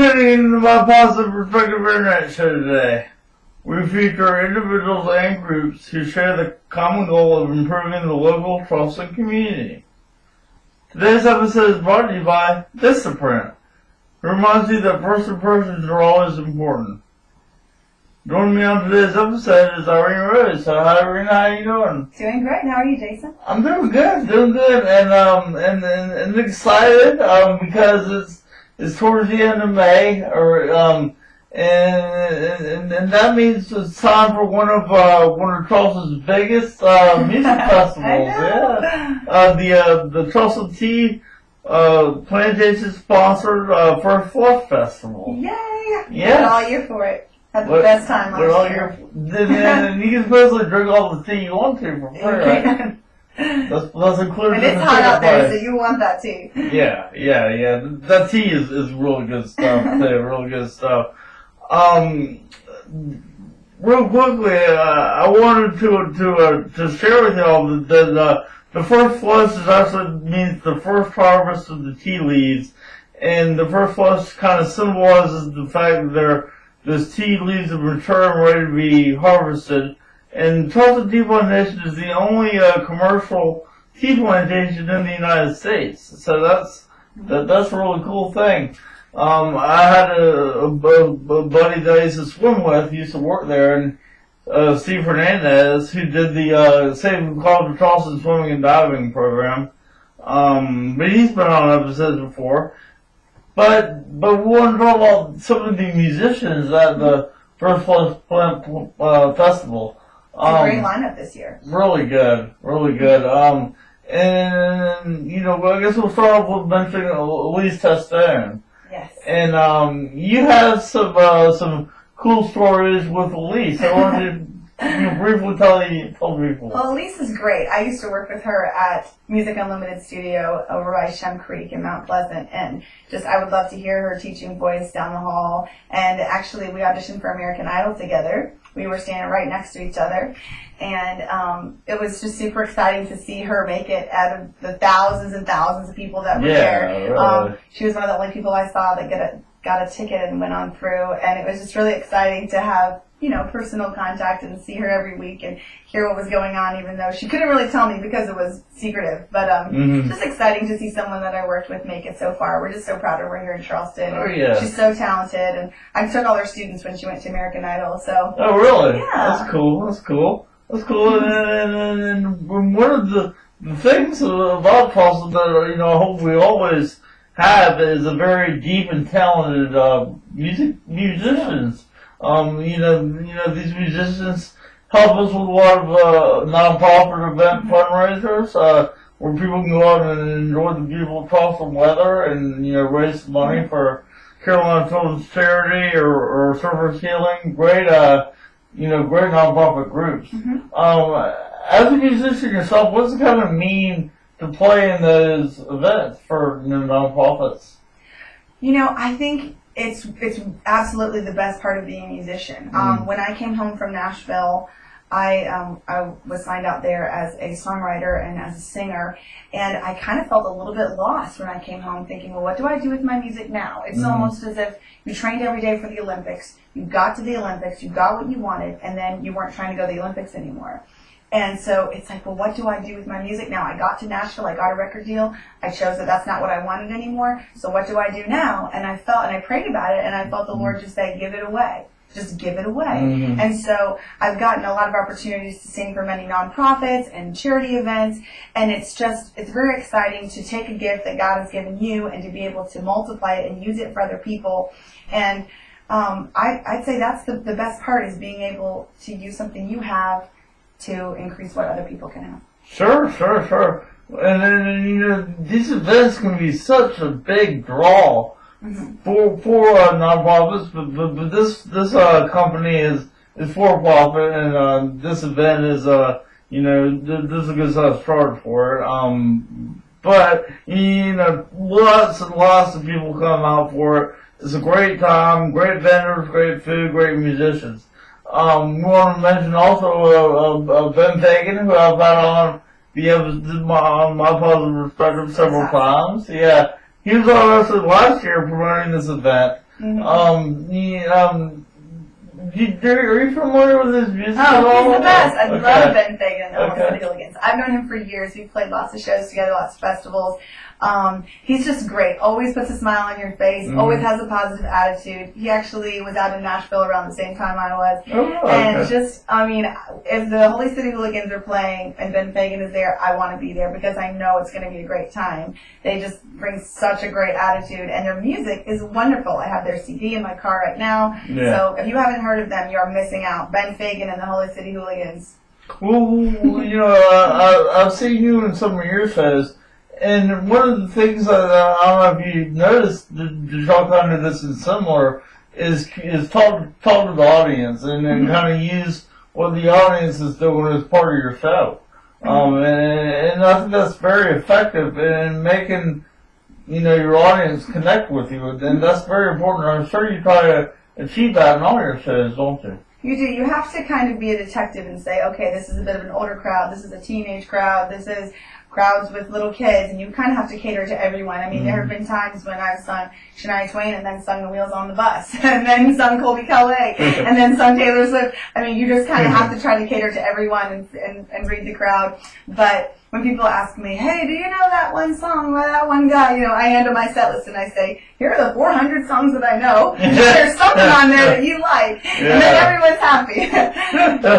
tuning in to my Positive Perspective Internet show today. We feature individuals and groups who share the common goal of improving the local Charleston community. Today's episode is brought to you by Discipline. It reminds you that first impressions are always important. Joining me on today's episode is Irene Rose. So, hi Irene, how are you doing? Doing great. How are you, Jason? I'm doing good, and excited because it's towards the end of May, and that means it's time for one of Charleston's biggest music festivals. Yeah, the Charleston Tea Plantation sponsored First Flush Festival. Yay! Yeah, all year for it. Had the best time last year. And you can supposedly drink all the tea you want to for free, right? That's included. And it's hot out there, so you want that tea. Yeah. That tea is really good stuff too. Really good stuff. Real quickly, I wanted to share with y'all that the first flush actually means the first harvest of the tea leaves, and the first flush kind of symbolizes the fact that those tea leaves are mature and ready to be harvested. And Charleston Tea Plantation is the only commercial tea plantation in the United States. So that's a really cool thing. I had a buddy that I used to swim with, used to work there, and Steve Hernandez, who did the Saving College of Charleston Swimming and Diving program. But he's been on episodes before. But we want to talk about some of the musicians at the First Flush Festival. It's a great lineup this year. Really good. And I guess we'll start off with mentioning Elise Testone. Yes. And you have some cool stories with Elise. I wanted to briefly tell people. Well, Elise is great. I used to work with her at Music Unlimited Studio over by Shem Creek in Mount Pleasant, and I would love to hear her teaching voice down the hall. And actually, we auditioned for American Idol together. We were standing right next to each other, and it was just super exciting to see her make it out of the thousands and thousands of people that were there. Really. She was one of the only people I saw that got a ticket and went on through, and it was just really exciting to have personal contact and see her every week and hear what was going on, even though she couldn't really tell me because it was secretive. But just exciting to see someone that I worked with make it so far. We're just so proud of her here in Charleston. Oh, yeah. She's so talented, and I took all her students when she went to American Idol. So. Oh, really? Yeah. That's cool. And one of the things about Charleston that I hope we always have is a very deep and talented musicians. These musicians help us with a lot of non-profit event fundraisers, where people can go out and enjoy the beautiful Charleston weather and, raise some money for Carolina Children's Charity or Surface Healing. Great non-profit groups. As a musician yourself, what's it kind of mean to play in those events for non-profits? I think it's absolutely the best part of being a musician. When I came home from Nashville, I was signed out there as a songwriter and as a singer, and I kind of felt a little bit lost when I came home thinking, well, what do I do with my music now? It's almost as if you trained every day for the Olympics, you got to the Olympics, you got what you wanted, and then you weren't trying to go to the Olympics anymore. And so it's like, well, what do I do with my music now? I got to Nashville, I got a record deal, I chose that that's not what I wanted anymore, so what do I do now? And I prayed about it, and I felt the Lord just say, give it away. Just give it away. And so I've gotten a lot of opportunities to sing for many nonprofits and charity events, and it's very exciting to take a gift that God has given you and to be able to multiply it and use it for other people. And I'd say that's the best part, is being able to use something you have to increase what other people can have. Sure. And then, these events can be such a big draw for nonprofits, but this company is for profit, and this event is there's a good size charge for it. But lots and lots of people come out for it. It's a great time, great vendors, great food, great musicians. We want to mention also Ben Fagan, who I've had on my Positive Perspective several times. Yeah, he was on us last year promoting this event. Mm-hmm. Are you familiar with his music at all? Oh, he's the best. I love Ben Fagan and the Hooligans. I've known him for years. We've played lots of shows together, lots of festivals. He's just great. Always puts a smile on your face. Always has a positive attitude. He actually was out in Nashville around the same time I was. And just, I mean, if the Holy City Hooligans are playing and Ben Fagan is there, I want to be there because I know it's going to be a great time. They just bring such a great attitude, and their music is wonderful. I have their CD in my car right now. Yeah. So if you haven't heard of them, you are missing out. Ben Fagan and the Holy City Hooligans. Well, I've seen you in some of your shows. And one of the things that I don't know if you noticed, that y'all kind of this is similar, is talk to the audience and then kind of use what the audience is doing as part of your show. And I think that's very effective in making, your audience connect with you. And that's very important. I'm sure you try to achieve that in all your shows, don't you? You do. You have to kind of be a detective and say, okay, this is a bit of an older crowd, this is a teenage crowd, this is crowds with little kids, and you kind of have to cater to everyone. I mean, there have been times when I've sung Shania Twain and then sung The Wheels on the Bus, and then sung Colby Calais, and then sung Taylor Swift. I mean, you just kind of have to try to cater to everyone and read the crowd. But when people ask me, hey, do you know that one song by that one guy? I hand them my set list and I say, here are the 400 songs that I know. There's something on there that you like. Yeah. And then everyone's happy.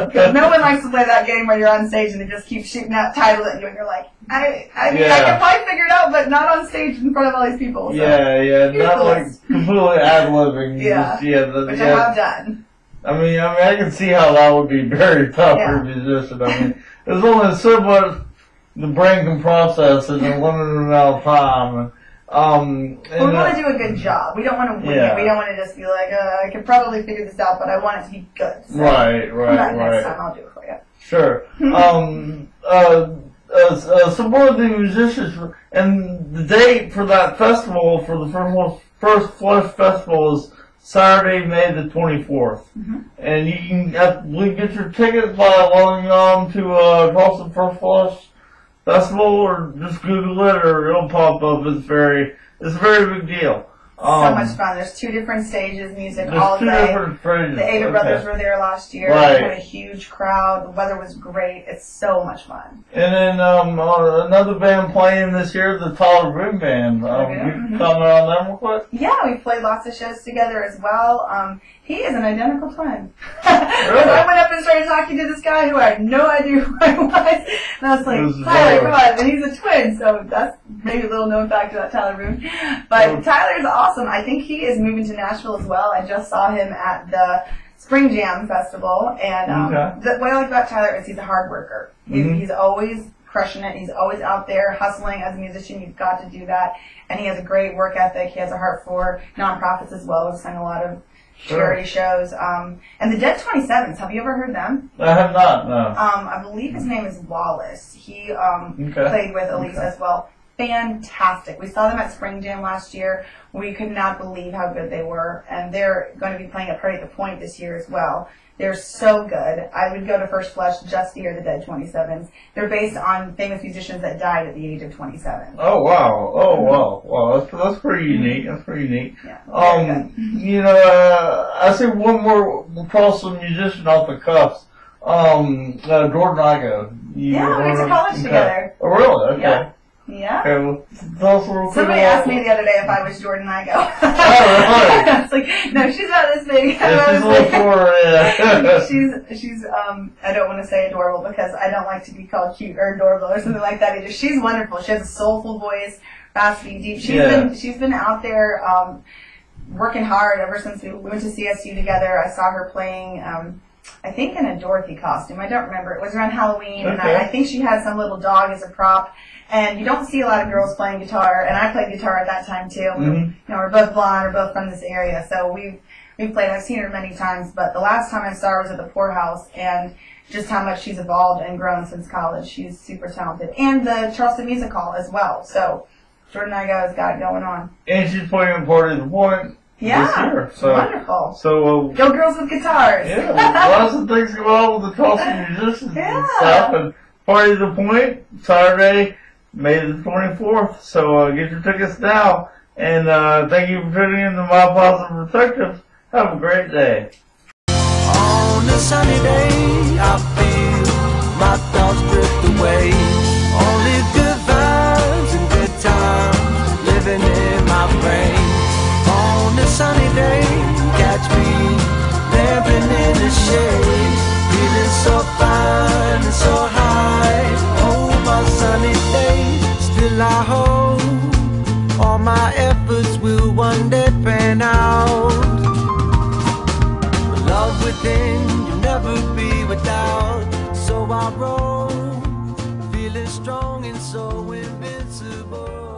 Because no one likes to play that game where you're on stage and they just keep shooting out titles at you and you're like, I can probably figure it out, but not on stage in front of all these people. So. Yeah, not like completely ad-libbing. Yeah, which I have done. I mean, I can see how that would be very tough for a musician. I mean, there's only so much the brain can process in a limited amount of time. We want to do a good job. We don't want to wing it. We don't want to just be like, I could probably figure this out, but I want it to be good. So right. Next time I'll do it for you. Sure. Some more of the musicians, and the date for that festival, for the first Flush Festival, is Saturday, May the 24th. And you can, I believe, get your tickets by logging on to Charleston First Flush Festival, or just Google it, or it'll pop up. It's a very big deal. So much fun. There's 2 different stages, music all day. The Ava Brothers were there last year. Right. They had a huge crowd. The weather was great. It's so much fun. And then another band playing this year, the Tyler Boone Band. You comment on them real quick? Yeah, we played lots of shows together as well. He is an identical twin. Really? I went up and started talking to this guy who I had no idea who I was. And I was like, Tyler, come on. And he's a twin, so that's maybe a little known fact about Tyler Boone. But Tyler's awesome. I think he is moving to Nashville as well. I just saw him at the Spring Jam Festival. And what I like about Tyler is he's a hard worker. He's always crushing it. He's always out there hustling. As a musician, you've got to do that. And he has a great work ethic. He has a heart for nonprofits as well. We've sung a lot of charity shows. And the Dead 27s, have you ever heard them? I have not, no. I believe his name is Wallace. He played with Elise as well. Fantastic. We saw them at Spring Jam last year. We could not believe how good they were. And they're going to be playing at Party at the Point this year as well. They're so good. I would go to First Flush just to hear the Dead 27s. They're based on famous musicians that died at the age of 27. Oh, wow. Wow. That's pretty unique. That's pretty unique. Yeah, I see one more Charleston musician off the cuffs. Jordan Igo. We went to college together. Oh, really? Okay. Yeah. Okay, well, tell us a little Somebody asked me the other day if I was Jordan Igo. Oh, really? I was like, no, she's not this big. Yeah, she's a little shorter, yeah. she's I don't want to say adorable because I don't like to be called cute or adorable or something like that either. She's wonderful. She has a soulful voice, raspy, deep. She's been out there working hard ever since we went to CSU together. I saw her playing I think in a Dorothy costume. I don't remember. It was around Halloween, and I think she had some little dog as a prop. And you don't see a lot of girls playing guitar, and I played guitar at that time too. We're both blonde, we're both from this area, so we've played. I've seen her many times, but the last time I saw her was at the Poorhouse, and just how much she's evolved and grown since college. She's super talented, and the Charleston Music Hall as well. So Jordan Igo has got it going on. And she's playing Party at the Point. Yeah, this year, so, wonderful. So go girls with guitars. Yeah, lots of things go on with the Charleston musicians and stuff. And Party at the Point, Saturday, May the 24th. So get your tickets now. And thank you for tuning in to My Positive Perspectives. Have a great day. On a sunny day, I feel my thoughts drift away. Only good vibes and good times living in my brain. On a sunny day, catch me lamping in the shade, feeling so fine and so high. Oh, my sunny day, still I hope all my efforts will one day pan out. Love within, you'll never be without. So I roll, feeling strong and so invincible.